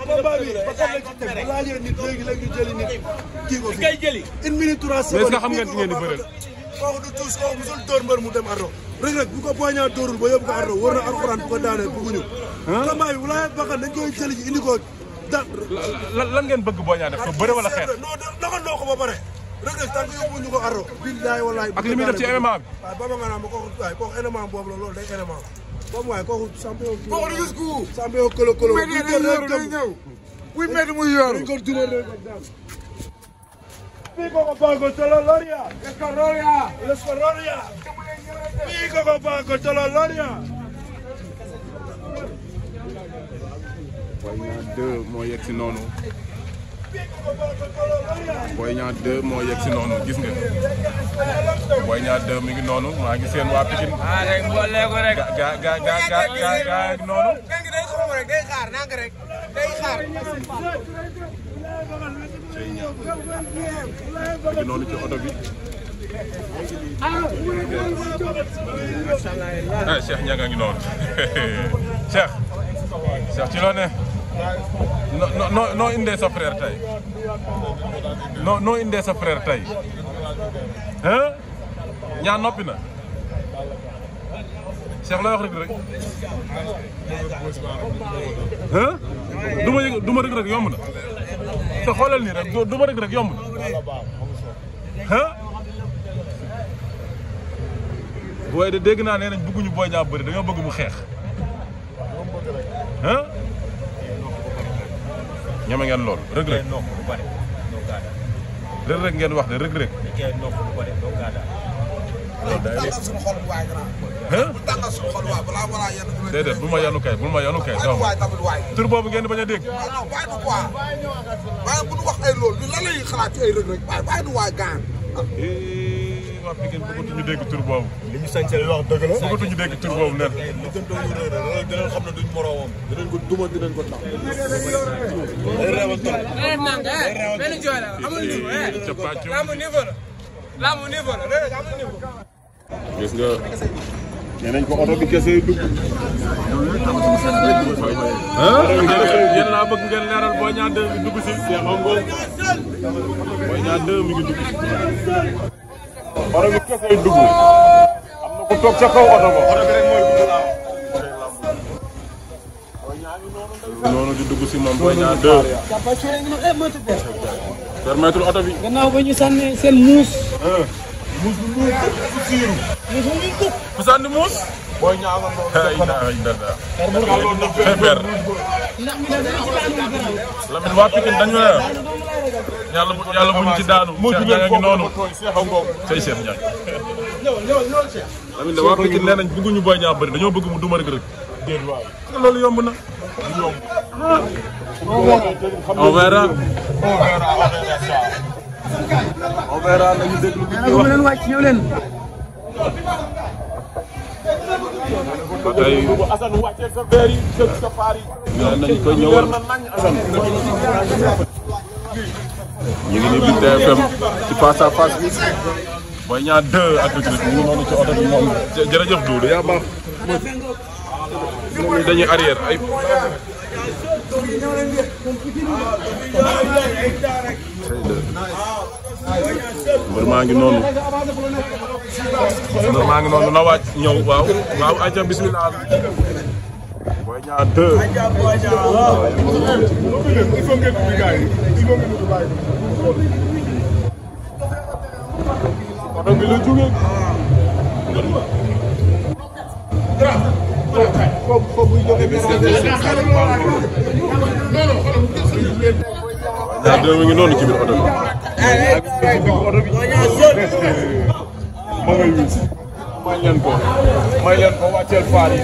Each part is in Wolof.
combat bi ba xam ci teg bu laajee nit léegi jëli nit kii ko fi 1 minute 3 secondes. est-ce que xam ngeen ngeen di bëreel. kooku du tuus kooku musul dóor mbër mu dem ardo Reug Reug bu ko Boy Niang dóorul ba yóbbu ko ardo wër na alxuraan bu ko daanee bëgguñu. combat bi bu laajee bakkan dañ koy jëli ji indi ko da lan ngeen bëgg Boy Niang def ko bëre wala xeex. non doxandoo ko ba pare. Reug Reug tant que yóbbuñu ko ardo billahi wallahi ak li muy def ci MMA bi. waaw baba nga naan ma kooku élément boobu la loolu day élément boobu waaye kooku champion kooku gis ku champion kolo muy ñëw muy métti muy yooru ko duma Reug Reug daan Pico Pago Tololoria Escororia Pico Pago Tololoria Boy Niang 2 moo yegg si noonu Boy Niang 2 moo yegg si noonu gis nga Boy Niang 2 mi ngi noonu maa ngi seen waa Pikine. rek mboole ko rek. gaa noonu. day xaw rek day xaar nang rek day xaar. mi ngi noonu ci oto bi. ah Cheikh Niang a ngi noonu Cheikh ci loo ne. noo indee sa frère tey noo indee sa frère tey hein ñaa noppi na Cheikh la wax rek hein du ma rek yomb na te xoolal nii rek du ma rek yomb na hein booy de dégg naa nee nañ bëgguñu Boy Niang bëri dañoo bëgg mu xeex hein ñeme ngeen lool Reug Reug ngeen wax de Reug Reug déedéet bul ma yanu kay donc tur boobu ngeen di bañ a dégg waaye bu ñu wax ay loolu ñu lan lay xalaat ci ay Reug Reug waaye du waay gaan waa Pikine bëggatuñu dégg tur boobu li ñu sañse wax dëgg la bëggatuñu dégg tur boobu nen li gën doon Reug Reug dinañ xam ne duñ moroomam dinañ ko duma dinañ ko tax day reewal trop benn jooy la amul niveau capaccio laamu niveau la Reug amul niveau gis nga nee nañ ko oto bi kese yi dugg yéen laa bëgg ngeen leeral Boy Niang 2 mi dugg si Boy Niang 2 mi ngi dugg si oto bi kese yi dugg am na ko toog ca kaw oto ba oto bi rek mooy dugg noonu di dugg si moom Boy Niang 2 permettre oto bi gannaaw ba ñu sànni seen muus. muus bu mu siiru ku sànni muus Boy Niang nga noonu feebar Lamine waa Pikine dañu ne yàlla buñ ci daanu Cheikh Niang a ngi noonu say Cheikh Niang Lamine waa Pikine nee nañ bëgguñu Boy Niang bëri dañoo bëgg mu duma Reug Reug loolu yomb na on verra lañu déglu ko leen wàcc ñëw leen. ba tey nañ ko ñëwal ñu ngi nii biir TFM ci face à face bi Boy Niang 2 ak Reug Reug ñu ngi noonu ci oto bi moom jërëjëf Doudou yaa baax dañuy arrière ay mbër maa ngi noonu na wàcc ñëw waaw aca bismillah Boy Niang 2 oto bi la jógee Boy Niang 2 mi ngi noonu ci biir oto bi may leen ko wàcceel faar yi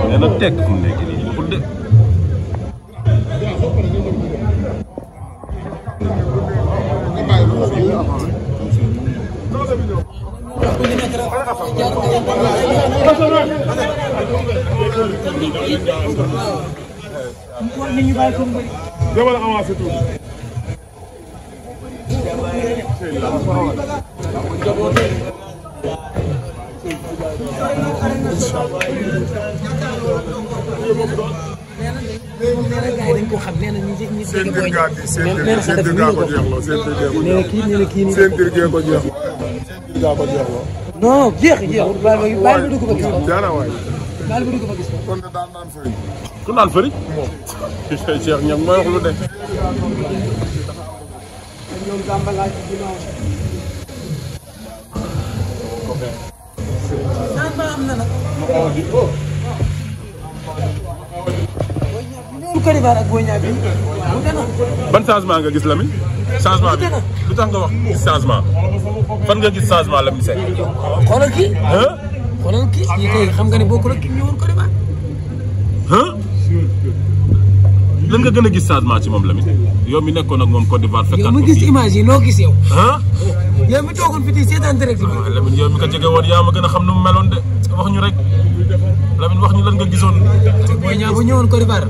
nee na teg fu mu nekk nii waxul de demal avancé tuuti. dañ ko xam nee na ñi seen dir gaa gi seen dir gaa ko jeexloo seen dir gaa ko jeexloo seen dir gaa ko jeexloo seen dir gaa ko jeexloo. non jeexul baal ba dugg ba gis ko. jaana waay. baal ba dugg ba gis ko. kon de daan naan fëri. ku naan fëri. moom. Cheikh ñoom mooy wax lu de. ñoom Gamba laa ci ginnaaw. changement am na nag. Côte d'Ivoire ak Boy Niang bi wute na. ban changement nga gis Lamine. changement bi lu tax nga wax gis changement. fan nga gis changement Lamine Seck. xoolal kii. xoolal kii ñi koy xam nga ne bokkul ak ki ñu woon Côte d'Ivoire. lan nga gën a gis changement ci moom Lamine. yow mi nekkoon ak moom Côte d'Ivoire fekkaat ko yow mi gis image yi noo gis yow. yow mi toogoon fi di seetaan direct bi. Lamine yow mi ko jege woon yaa ma gën a xam nu mu meloon de wax ñu rek Lamine wax ñu lan nga gisoon. Boy Niang bu ñëwoon Côte d'Ivoire.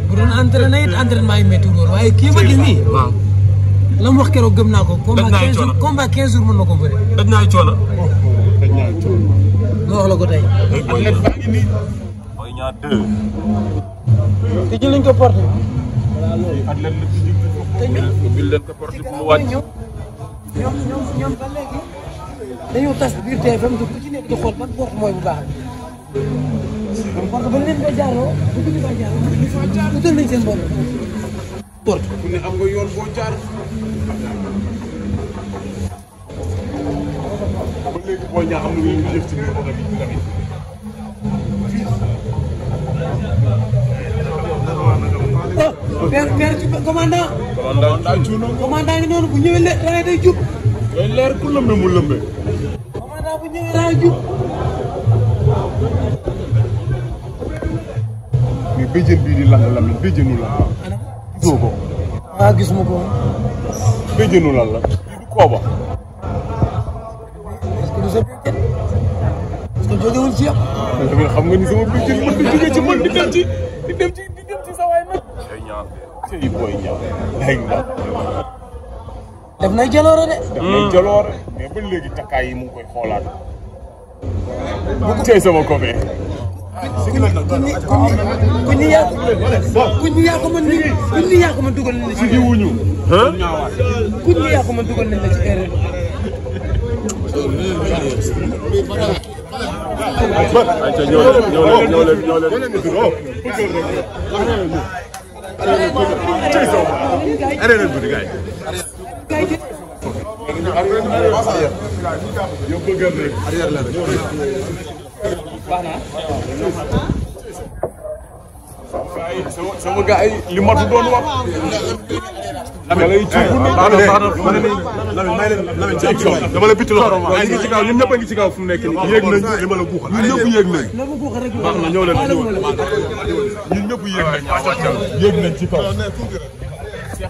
bu doon entraîné it entraînement yi métti woon waaye kii ma gis nii. waaw. la mu wax keroog gëm naa ko. daj naa ay coono combat 15 jours mën na ko bëri. daj naa ay coono. nga wax la ko tey. athlète baa ngi nii. Boy Niang 2. te jël nañ ko porté. athlète la te ñu ubbil leen ko porté bu mu wàcc. ñoom ba léegi dañoo tas biir TFM ku ci nekk di xool ban porte mooy bu baax porte ba leen koy jaaroo bu ñu koy jaaroo utal nañ seen bopp porte ku ne am nga yoon boo jaar. ba léegi Boy Niang am na lu ñu jëf ci biir oto bi tamit. père ci commandant ngi noonu bu ñëwee raay day jub day leer ku lëmbe mu lëmbe. commandant bu ñëwee raay jub mais béjjën bii di lang Lamine béjjënu la. gisoo ko. gisuma ko béjjënu lan la. lii du kooba. est-ce que du sa béjjën parce que jógewul ci yow. tamit xam nga ni sama béjjën mën na jóge ci man di dem ci sa waay nag. tey Boy Niang day nga. def nay jaloore de. def nay jaloore mais ba léegi takkaay yi mu ngi koy xoolaat. tey sama copain. ku ñu yaa ko mën dugal nañ la ci. wuñu. ku ñu yaa ko mën dugal nañ la ci erreur. ayca ñëw leen. arrêté bu di gaay. yow bëggal rek. sama gars yi li matu doon wax. dama la bitti loxo waaye ngi ci kaw ñun ñëpp a ngi ci kaw fu mu nekk nii yéeg nañ li ma la buuxal ñun ñëpp yéeg nañ baax na ñëw leen ñun ñëpp yéeg nañ ci kaw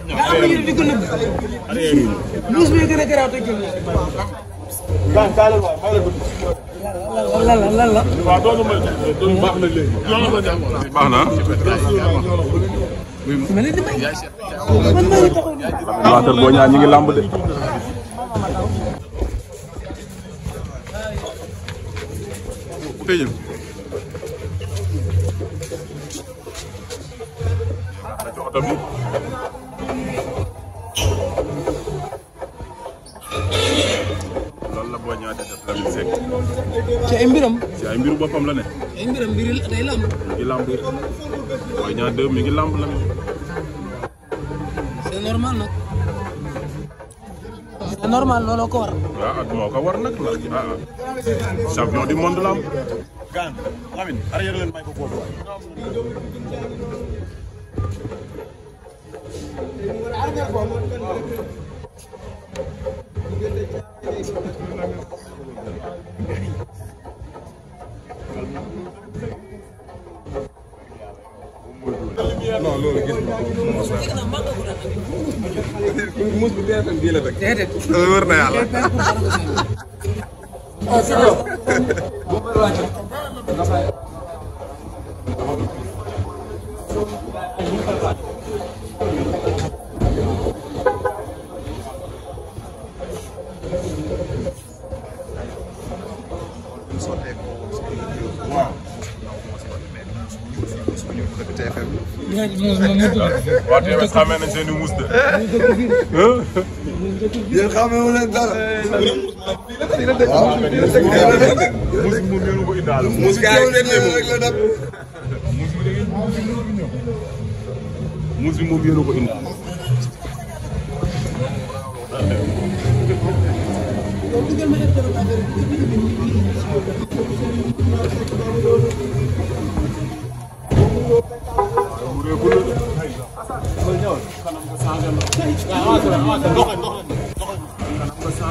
daa am ñu di ko nëbb. muus bi gën a garaaw te jël lan la. waaw doon na baax na léegi. baax na. ma leen di may. man maa ngi taxaw nii. waa kër Boy Niang ñi ngi lamb de. tëjël. oto bi. loolu la Boy Niang di def Lamine Seck. ci ay mbiram. ci ay mbiru boppam la ne. ay mbiram mbiri day lamb. mi ngi lamb Boy Niang 2 mi ngi lamb Lamine. c'est normal nag. c'est normal looloo ko war. waaw ak moo ko war nag champion du monde lamb. Gaan Lamine arrière leen may ko foofu. non loolu gis nga muus bi TFM bii la rek. déedéet. wër na yàlla. waaw TFM xamee nañ seen i muus de. yéen xamee wu leen dara. muus bi moom yéen a ko indaale. muus gaa yi rek la dab. muus bi moom yéen a ko indaale.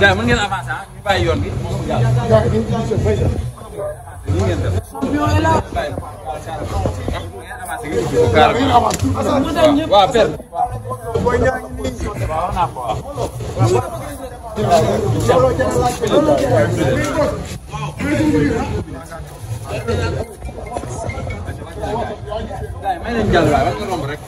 gars mën ngeen avancer ah ñu bàyyi yoon bi moom mu jàll. nii ngeen def. waaw per. may leen jàll waay war nga romb rek.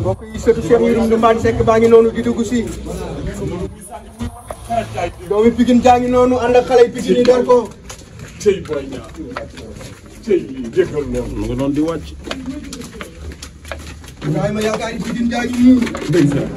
mbokk yi sëtu Cheikh Yérim Ndoumane Seck baa ngi noonu di dugg si doomi Pikine jaa ngi noonu ànd ak xale yi Pikine yi doon ko cey boy ñaar cey lii jéggal loolu mu nga doon di wàcc. Ibrahima yaakaar yi Pikine jaa ngi nii ñu dem ñu dem.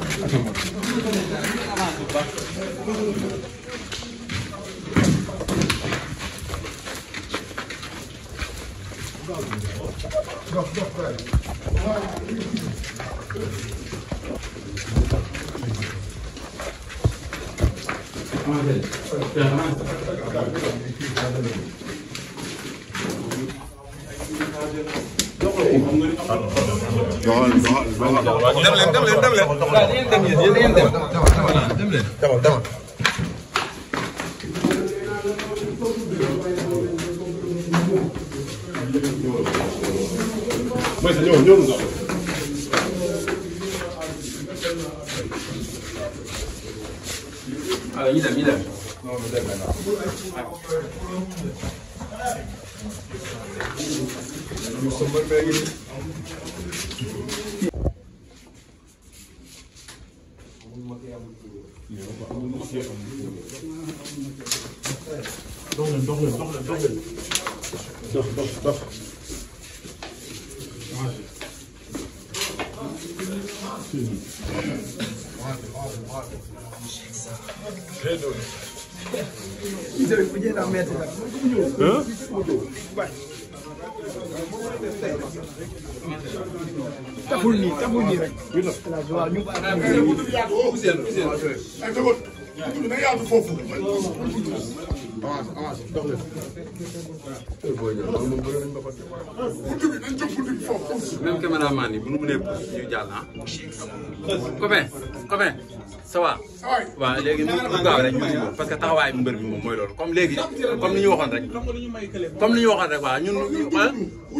taful nii rek même caméraman yi bu nu mënee ñu jàll ah. copain ça va. waaw léegi nu gaaw rek parce que taxawaay mbër bi moom mooy loolu comme léegi comme ni ñu waxoon rek. comme ni ñu waxoon rek waaw ñun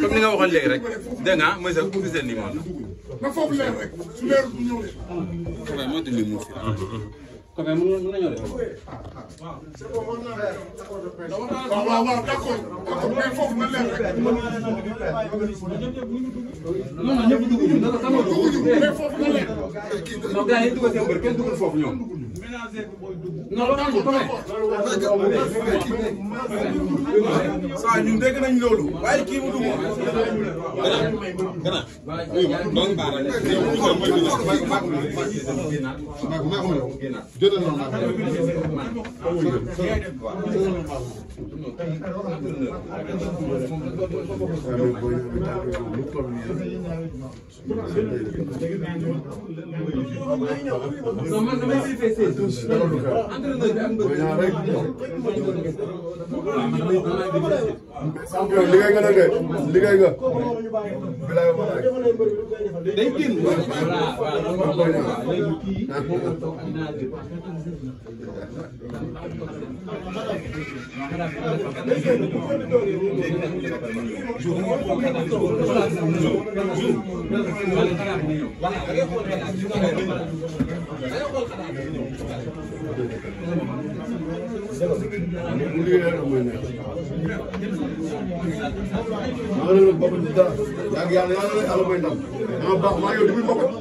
comme ni nga waxoon léegi rek dégg nga mooy sa officiel nii moom la. na foofu leer rek su leerul du ñëw de. copain moo tudd mu fi. copain mën nañoo def. waaw d'accord mais foofu na leer rek. non non ñëpp dugg ñu naka sama dugg mais foofu na leer. non gars yi dugg seen mbër kenn duggul foofu ñoom. non loolu copain. saa ñun dégg nañ loolu waaye kii mu dugg. non man damay vérifier tous dara du xew Boy Niang rek champion liggéey nga nag de liggéey nga bilaay walaay day génn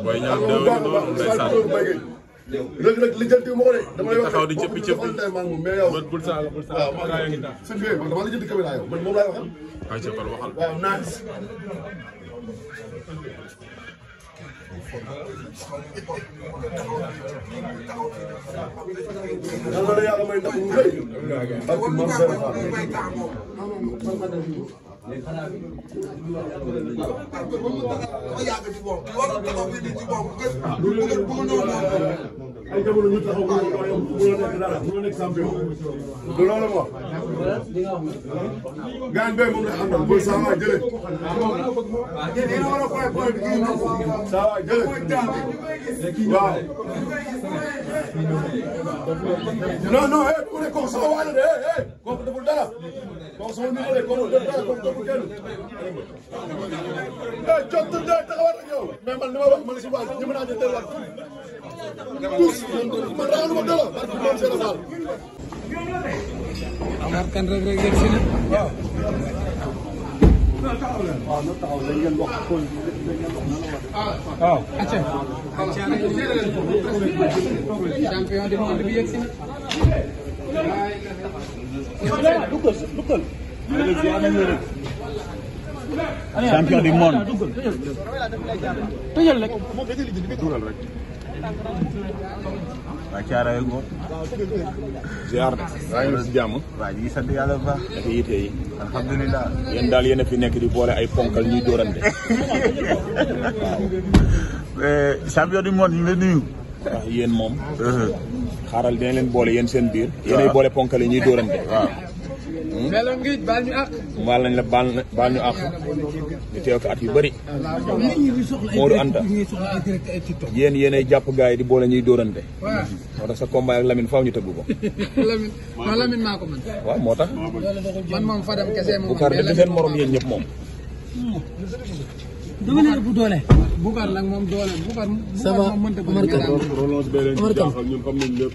Boy Niang rek li jënti mo ko de dama lay wax taxaw di cëppi cëppi mais yow bul sa kaa ngi tax sëñ bi man dama la jënd caméra yow man moom laay waxal ay ca par waxal waaw nice yàlla na yàlla may ndax mu rëy ak mam ay jamono ñu taxaw bu nekk dara bu nekk champion du loolu wax gaan be moom la àndal bu sama jële sama jële waaw non eh bu ne ko sama wala de eh ko deful dara ko sama ni le ko deful dara ko deful kenn eh jot de taxawal ak yow mais man li ma wax man si waay ñu mën a jël wat tous man ragal ma dara parce que moom c'est la balle Amar Kane Reug Reug yegg si na waaw waaw na taxaw la ngeen wax ko waaw acca champion du monde bi yegg si na dugal champion du monde. tëjal rek dugal rek. waa Thiaroye Ngor. ziar de. waaye ñu si jàmm. waaw ñu ngi sant yàlla bu baax. dafa yite yi. alhamdulilah. yéen daal yéen a fi nekk di boole ay ponkal ñuy dóorante. champion du monde ñu ngi lay nuyu. waaw yéen moom. xaaral dinañ leen boole yéen seen biir. waaw yéenay boole ponkal yi ñuy dóorante. waaw. Melo Ngij baal ñu àq. baal nañ la baal ñu àq. ñu teew ko at yu bëri. Modou Anta. yéen yéenay jàpp gars yi di boole ñuy dóorante. waaw moo tax sa combat ak Lamine faaw ñu tëgg ko. Lamine maa ko man. waaw moo tax. man moom Fadam kese moom. Boucar def seen morom yéen ñëpp moom. dama ne bu doole. Boucar nag moom doole Boucar. ça va Omar Kane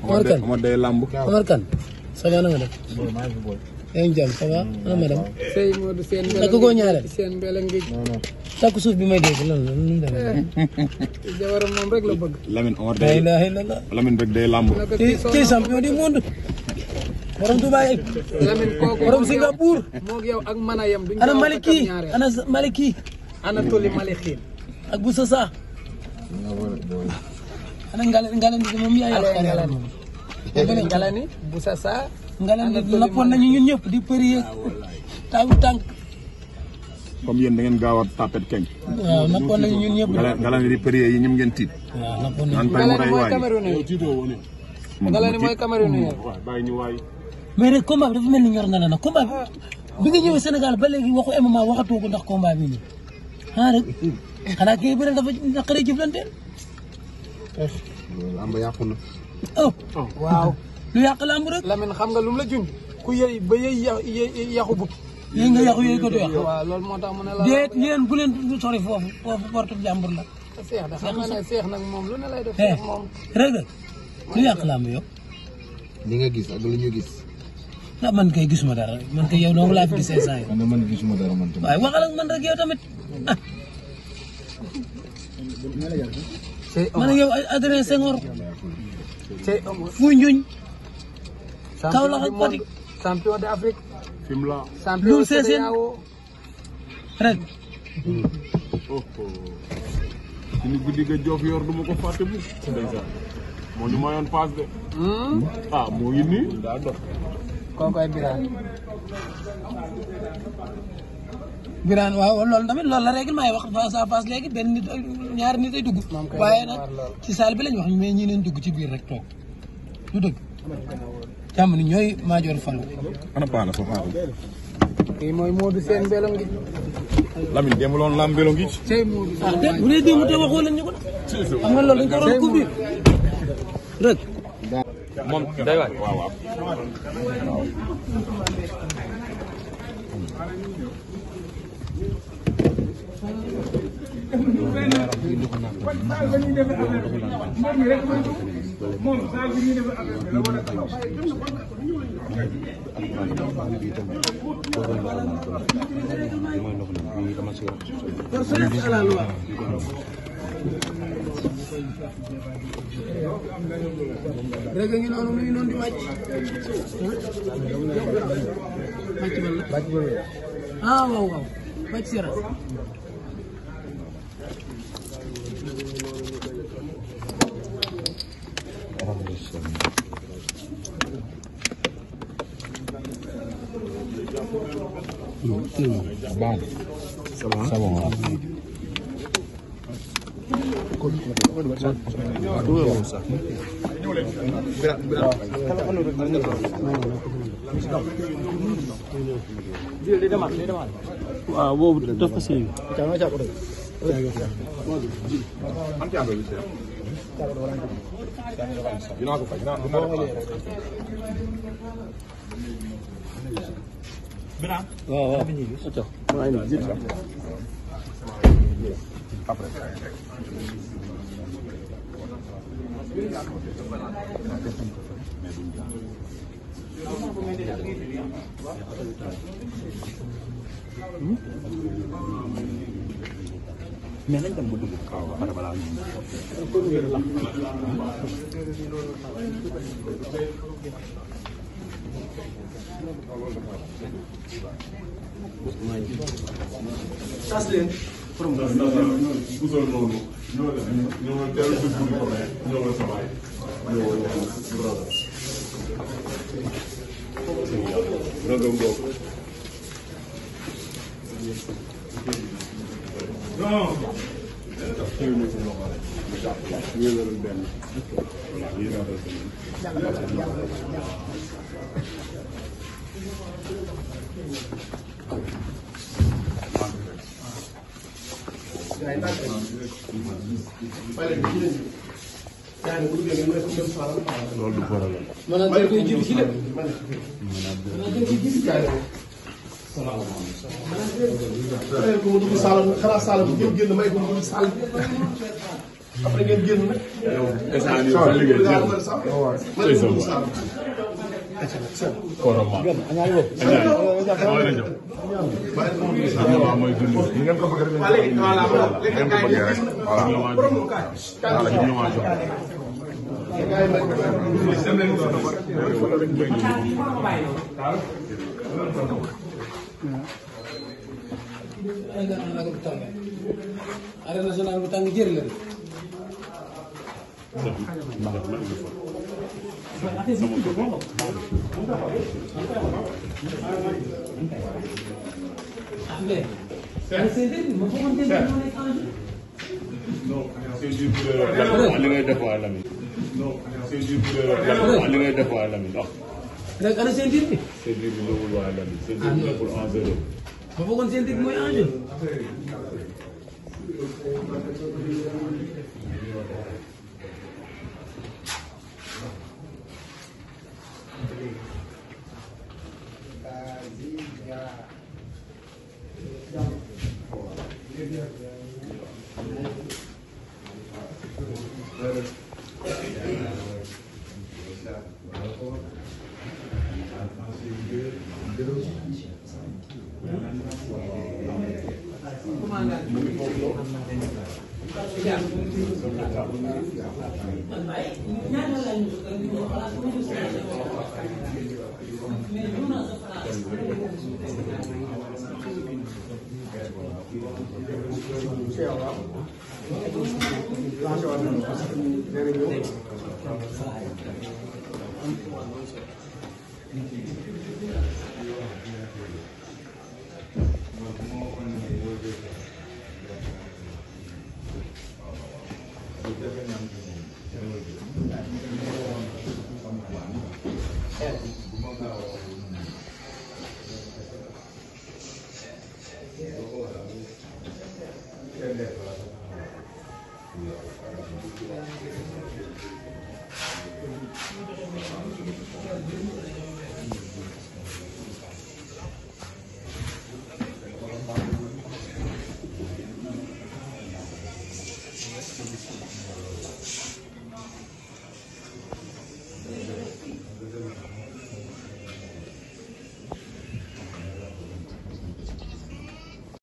Omar Kane Omar day lamb. Omar Kane ça va na nga def. yaa ngi jàmm ça va ana madame. Sey Modou seen mbéy naka koo ñaareel. seen mbéy Ngij. takku suuf bi may dégg lan la nu mu demee. jabaram moom rek la bëgg. Lamine Omar la day ilaha illallah. Lamine rek day lamb. kii champion du monde. borom Dubaay. Lamine kooku borom Singapour. moog yow ak mën a yem. ana Maliki ana Maliki. Anatoli Maliki. ak bu Sasa. ana Ngalani moom yaa yor Ngalani. Ngalani bu Sasa. Ngalani nappoon nañu ñun ñëpp di përi tànk tànk. comme yéen da ngeen gaaw a tapet keñ. waaw nappoon nañu ñun ñëpp. Ngalani di përi yi ñoom ngeen tiit. waaw nappoon nañu. Ngalani mooy Cameroun yi. Ngalani mooy Cameroun yi. mais rek combat bi dafa mel ni ñor na la nag combat bi nga ñëwee Sénégal ba léegi waxu MMA waxatoo ko ndax combat bi nii ah rek xanaa kii bi rek dafa naqaree jëflante. lamb yàqu na. oh waaw. lu yàq lamb rek. Lamine xam nga lu mu la junj ku yëy ba yëy yàqu bukki. yéen nga yàqu yooyu ko du yàq. waaw loolu moo tax mu ne la. déet yéen bu leen sori foofu porte jàmbur la. seex da xam nga ne seex nag moom lu ne lay def. seex moom rek lu yàq lamb yow. li nga gis ak lu ñu gis. ah man kay gisuma dara man kay yow dong laa fi gisee saa yi. man gisuma dara man tamit. waaye waxal ak man rek yow tamit ah. man ak yow Adrien Senghor. Foundiougne. Kaolack ak Fatick. champion d'Afrique. Fimela. Loul Sessène ren. suñu guddi ga Joof yor du ma ko fàtte bu. ndeysaan moo ñu mayoon paas de. ah moo ngi nii daa dox. kooku ay Birane. Birane waaw loolu tamit loolu la règlement yi wax face à face léegi benn nit ñaari nit ay dugg. waaye nag ci salle bi lañ wax mais ñii nañ dugg ci biir rek toog. du dëgg jàmm ni ñooy Madior Fall. ana paana foofu maa ko. kii mooy Modou Sène Mbelong gi. Lamine démb loon lam Mbelong gi. tey Modou Sène bu dee démb te waxoo leen ñu ko. xam nga loolu dañ ko waroon couvrir rek. moom day waay waaw waaw. rek ngi noonu muy noonu di wàcc. wàcc ba la. ah waaw waaw wàcc si yaram. Baax na. Ça va waaw. waaw boobu dafa siiw. dinaa ko fay dinaa ko waaw après. mais nañ dem ba dugg kaw ba pare balaa ñu. tas leen. loolu du problème. maanaam dañ koy jiitu ci lépp. ko mu dugg Saalum xanaa Saalum ngeen génn may ko mu dugg Saalum après ngeen génn nag. instant yii fan liggéey jeex arène nationale bu tàng jër la. li ngay def waa Lamine. li ngay def waa Lamine wax. rek ana seen biir bi. seen biir bi loolu waa Lamine. seen biir bi nekkul enjeu. ba foogoon seen biir mooy enjeu.